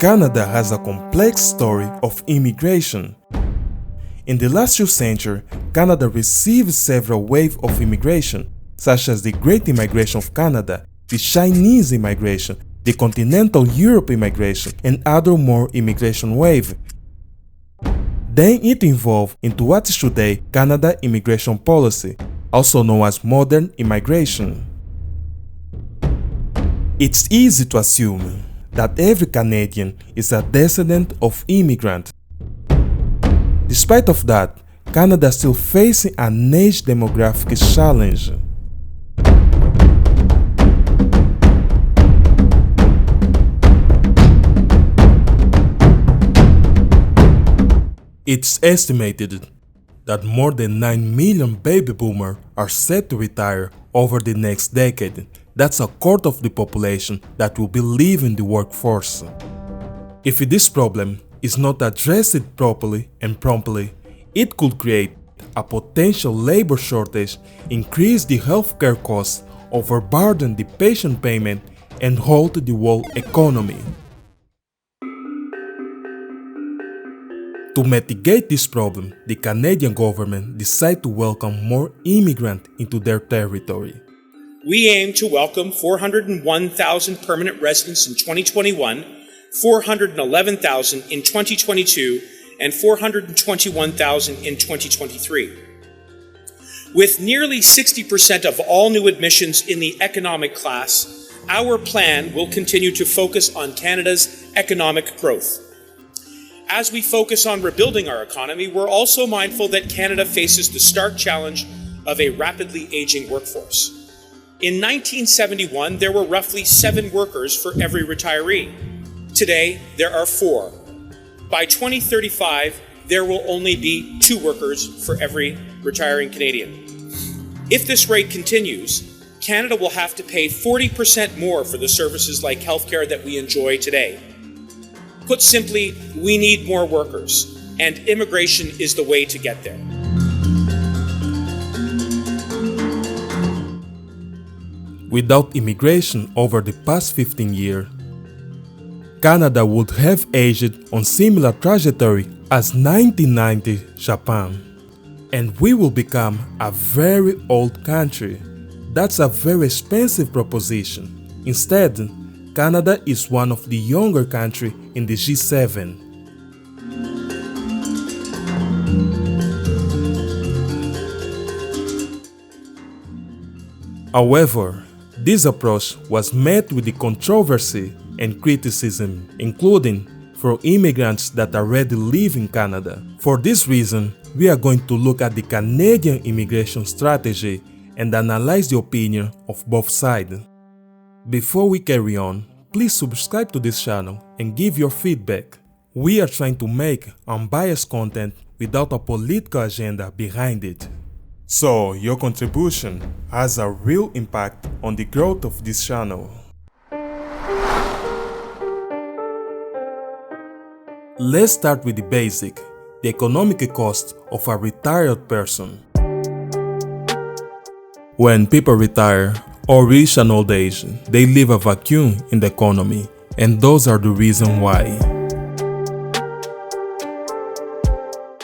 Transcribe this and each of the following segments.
Canada has a complex story of immigration. In the last few centuries, Canada received several waves of immigration, such as the Great Immigration of Canada, the Chinese immigration, the Continental Europe immigration, and other more immigration waves. Then it evolved into what is today Canada immigration policy, also known as modern immigration. It's easy to assume that every Canadian is a descendant of immigrants. Despite of that, Canada is still facing an age demographic challenge. It's estimated that more than 9 million baby boomers are set to retire over the next decade. That's a quarter of the population that will be leaving the workforce. If this problem is not addressed properly and promptly, it could create a potential labor shortage, increase the healthcare costs, overburden the patient payment, and halt the world economy. To mitigate this problem, the Canadian government decided to welcome more immigrants into their territory. We aim to welcome 401,000 permanent residents in 2021, 411,000 in 2022, and 421,000 in 2023. With nearly 60% of all new admissions in the economic class, our plan will continue to focus on Canada's economic growth. As we focus on rebuilding our economy, we're also mindful that Canada faces the stark challenge of a rapidly aging workforce. In 1971, there were roughly 7 workers for every retiree. Today, there are 4. By 2035, there will only be 2 workers for every retiring Canadian. If this rate continues, Canada will have to pay 40% more for the services like healthcare that we enjoy today. Put simply, we need more workers, and immigration is the way to get there. Without immigration over the past 15 years, Canada would have aged on similar trajectory as 1990 Japan, and we will become a very old country. That's a very expensive proposition. Instead, Canada is one of the younger countries in the G7. However, this approach was met with the controversy and criticism, including from immigrants that already live in Canada. For this reason, we are going to look at the Canadian immigration strategy and analyze the opinion of both sides. Before we carry on, please subscribe to this channel and give your feedback. We are trying to make unbiased content without a political agenda behind it. So, your contribution has a real impact on the growth of this channel. Let's start with the basic, the economic cost of a retired person. When people retire or reach an old age, they leave a vacuum in the economy, and those are the reasons why.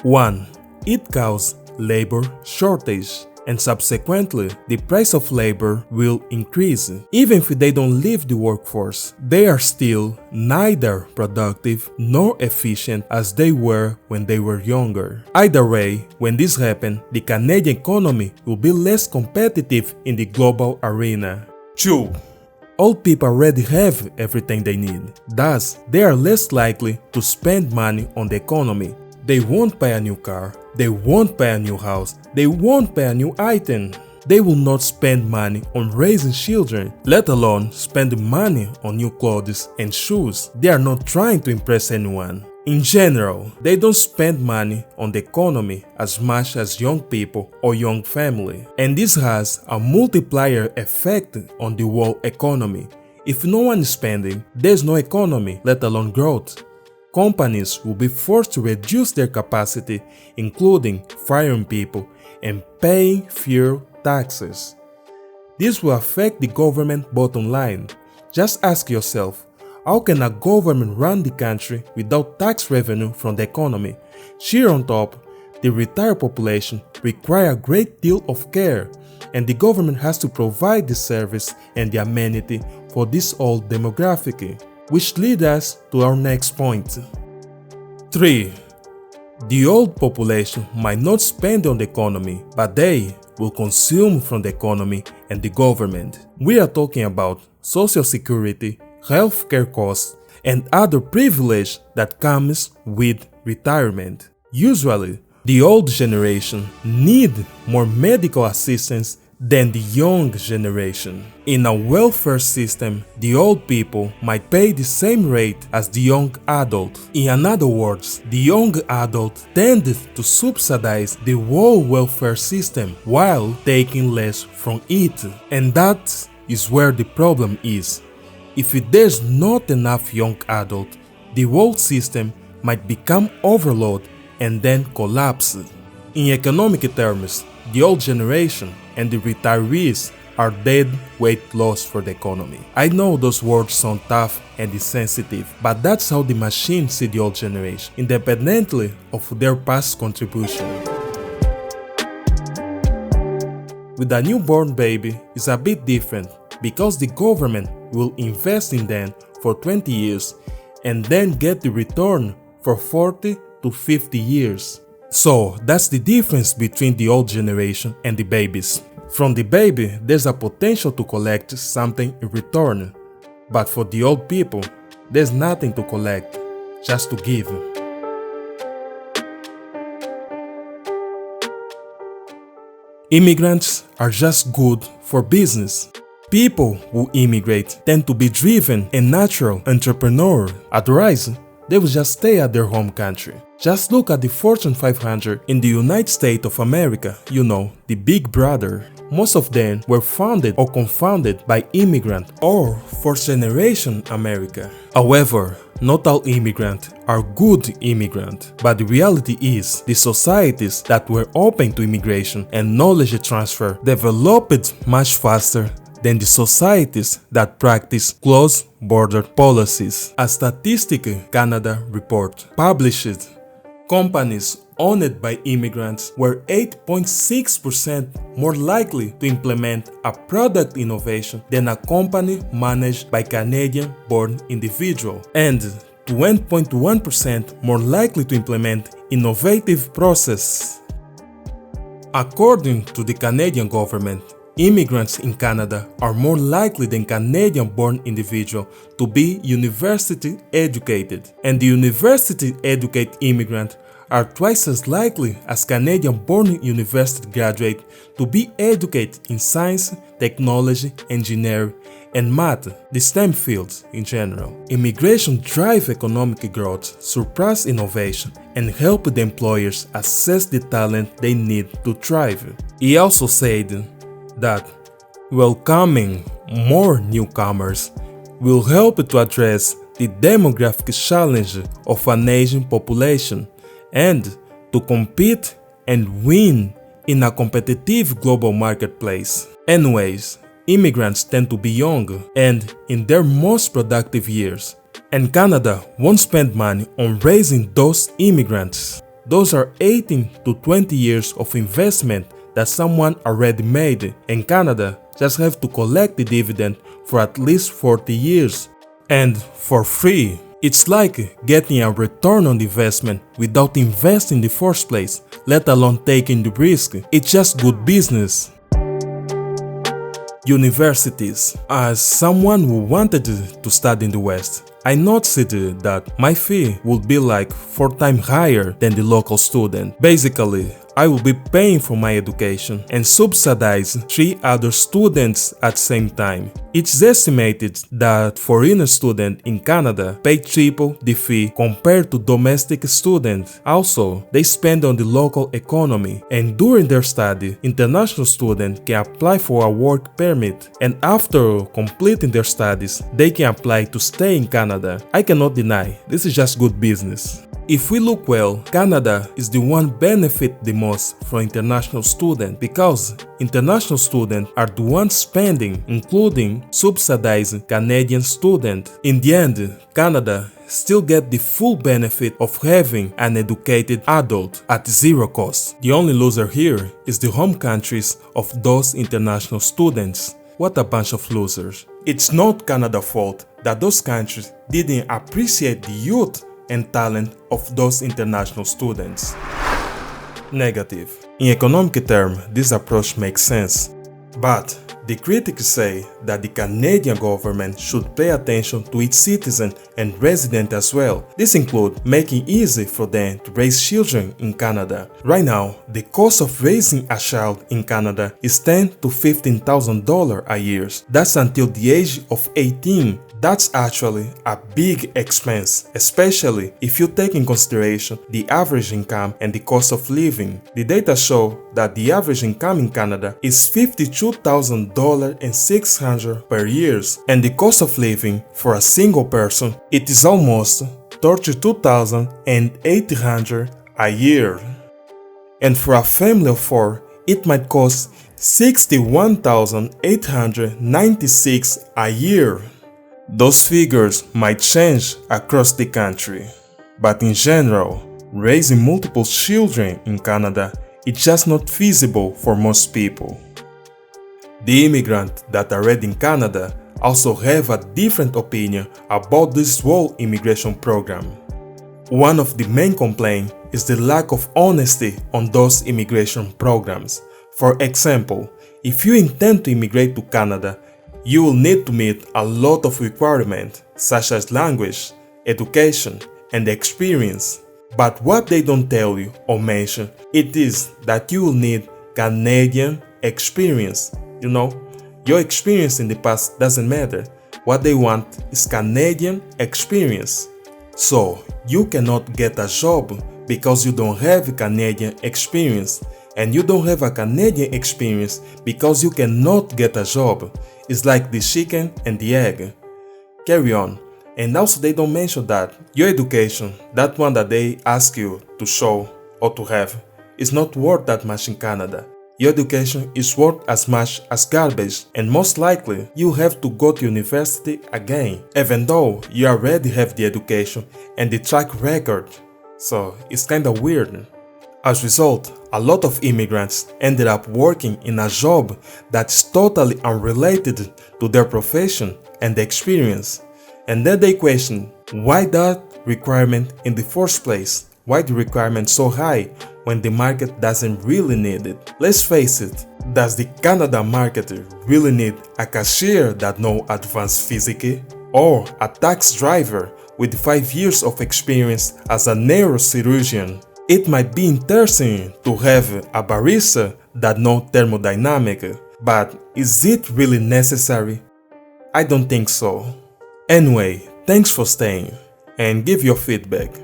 1. It causes labor shortage, and subsequently, the price of labor will increase. Even if they don't leave the workforce, they are still neither productive nor efficient as they were when they were younger. Either way, when this happens, the Canadian economy will be less competitive in the global arena. 2. Old people already have everything they need. Thus, they are less likely to spend money on the economy. They won't buy a new car, they won't buy a new house, they won't buy a new item. They will not spend money on raising children, let alone spend money on new clothes and shoes. They are not trying to impress anyone. In general, they don't spend money on the economy as much as young people or young family. And this has a multiplier effect on the world economy. If no one is spending, there's no economy, let alone growth. Companies will be forced to reduce their capacity, including firing people and paying fewer taxes. This will affect the government bottom line. Just ask yourself, How can a government run the country without tax revenue from the economy? Sheer on top, the retired population require a great deal of care, and the government has to provide the service and the amenity for this old demographic, which leads us to our next point. 3. The old population might not spend on the economy, but they will consume from the economy and the government. We are talking about social security, healthcare costs, and other privilege that comes with retirement. Usually, the old generation need more medical assistance than the young generation. In a welfare system, the old people might pay the same rate as the young adult. In other words, the young adult tended to subsidize the whole welfare system while taking less from it. And that is where the problem is. If there's not enough young adult, the whole system might become overloaded and then collapse. In economic terms, the old generation and the retirees are dead weight loss for the economy. I know those words sound tough and insensitive, but that's how the machine see the old generation, independently of their past contribution. With a newborn baby, it's a bit different because the government will invest in them for 20 years and then get the return for 40 to 50 years. So that's the difference between the old generation and the babies. From the baby, there's a potential to collect something in return, but for the old people, there's nothing to collect, just to give. Immigrants are just good for business. People who immigrate tend to be driven and natural entrepreneurs. Otherwise, they will just stay at their home country. Just look at the Fortune 500 in the United States of America, the big brother. Most of them were founded or confounded by immigrant or first-generation America. However, not all immigrants are good immigrants, but the reality is the societies that were open to immigration and knowledge transfer developed much faster than the societies that practice closed-border policies. A Statistic Canada report published, companies owned by immigrants were 8.6% more likely to implement a product innovation than a company managed by Canadian-born individuals, and 20.1% more likely to implement innovative processes. According to the Canadian government, immigrants in Canada are more likely than Canadian-born individuals to be university educated, and the university-educated immigrants are twice as likely as Canadian-born university graduates to be educated in science, technology, engineering, and math, the STEM fields in general. Immigration drives economic growth, surpass innovation, and help the employers assess the talent they need to thrive. He also said that welcoming more newcomers will help to address the demographic challenge of an aging population and to compete and win in a competitive global marketplace. Anyways, immigrants tend to be young and in their most productive years, and Canada won't spend money on raising those immigrants. Those are 18 to 20 years of investment that someone already made, and Canada just have to collect the dividend for at least 40 years. And for free. It's like getting a return on the investment without investing in the first place, let alone taking the risk. It's just good business. Universities. As someone who wanted to study in the West, I noticed that my fee would be like 4 times higher than the local student. Basically, I will be paying for my education and subsidize 3 other students at the same time. It's estimated that foreign students in Canada pay triple the fee compared to domestic students. Also, they spend on the local economy, and during their study, international students can apply for a work permit, and after completing their studies, they can apply to stay in Canada. I cannot deny, this is just good business. If we look well, Canada is the one benefit the most from international students because international students are the ones spending, including subsidizing Canadian students. In the end, Canada still get the full benefit of having an educated adult at zero cost. The only loser here is the home countries of those international students. What a bunch of losers. It's not Canada's fault that those countries didn't appreciate the youth and talent of those international students. Negative. In economic terms, this approach makes sense, but the critics say that the Canadian government should pay attention to its citizens and residents as well. This includes making it easy for them to raise children in Canada. Right now, the cost of raising a child in Canada is $10,000 to $15,000 a year. That's until the age of 18. That's actually a big expense, especially if you take in consideration the average income and the cost of living. The data show that the average income in Canada is $52,600 per year, and the cost of living for a single person it is almost $32,800 a year. And for a family of four, it might cost $61,896 a year. Those figures might change across the country, but in general, raising multiple children in Canada is just not feasible for most people. The immigrants that are already in Canada also have a different opinion about this whole immigration program. One of the main complaints is the lack of honesty on those immigration programs. For example, if you intend to immigrate to Canada, you will need to meet a lot of requirements such as language, education, and experience. But what they don't tell you or mention, it is that you will need Canadian experience. You know, your experience in the past doesn't matter. What they want is Canadian experience. So, you cannot get a job because you don't have Canadian experience. And you don't have a Canadian experience because you cannot get a job. It's like the chicken and the egg. Carry on. And also they don't mention that your education, that one that they ask you to show or to have, is not worth that much in Canada. Your education is worth as much as garbage, and most likely you have to go to university again, even though you already have the education and the track record. So it's kinda weird. As a result, a lot of immigrants ended up working in a job that's totally unrelated to their profession and experience. And then they question, why that requirement in the first place? Why the requirement so high when the market doesn't really need it? Let's face it, does the Canada market really need a cashier that knows advanced physics? Or a taxi driver with 5 years of experience as a neurosurgeon? It might be interesting to have a barista that knows thermodynamics, but is it really necessary? I don't think so. Anyway, thanks for staying, and give your feedback.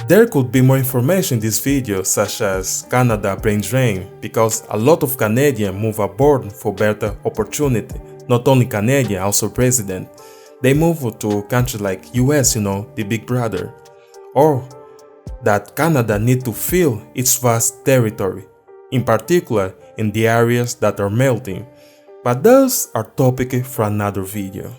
There could be more information in this video, such as Canada brain drain, because a lot of Canadians move abroad for better opportunity. Not only Canadian, also resident. They move to countries like US, the big brother. Or that Canada needs to fill its vast territory, in particular in the areas that are melting. But those are topics for another video.